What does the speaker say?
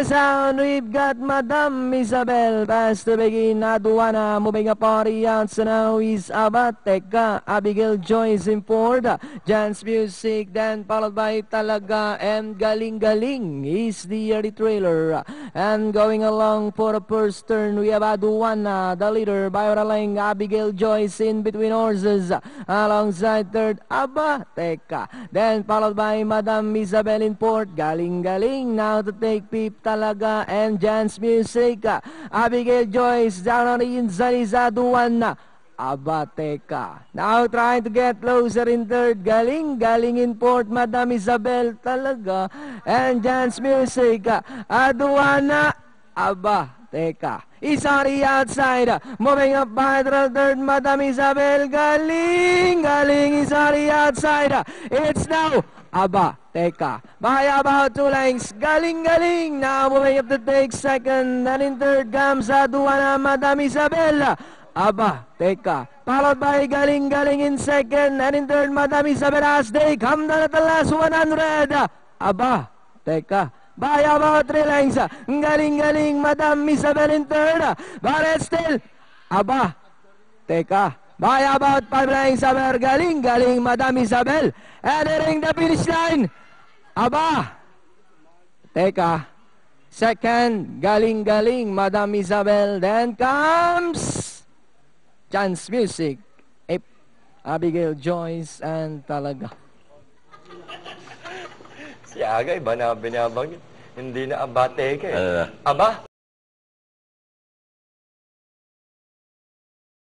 the sound, we've got Madam Isabel. Pass to begin, Aduana, moving a party out. So now is Abateka, Abigail Joyce in fourth. Jan's Music, then followed by Talaga, and Galing Galing is the early trailer. And going along for the first turn, we have Aduana, the leader, by Oraling, Abigail Joyce in between horses. Alongside third, Abateka. Then followed by Madam Isabel in fourth, Galing Galing. Now to take Peep Talaga and Jan's Music. Abigail Joyce down on the inside is Aduana. Abateka. Now trying to get closer in third. Galing Galing in fourth. Madam Isabel Talaga and Jan's Music. Aduana. Abateka is on the outside. Moving up by the third. Madam Isabel. Galing Galing is on the outside. It's now Abateka by about 2 lengths. Galing Galing now moving up to take second, and in third comes Aduana, Madam Isabel. Abateka followed by Galing Galing in second, and in third Madam Isabel as they come down at the last 100. Abateka by about 3 lengths. Galing Galing, Madam Isabel in third, but it's still Abateka by about 5 lengths. Galing Galing, Madam Isabel, and nearing the finish line. Abateka second, Galing Galing, Madam Isabel. Then comes Jan's Music, Abigail Joyce, and Talaga. Si Aga, iba na binabang. Hindi na Abateka eh. Aba?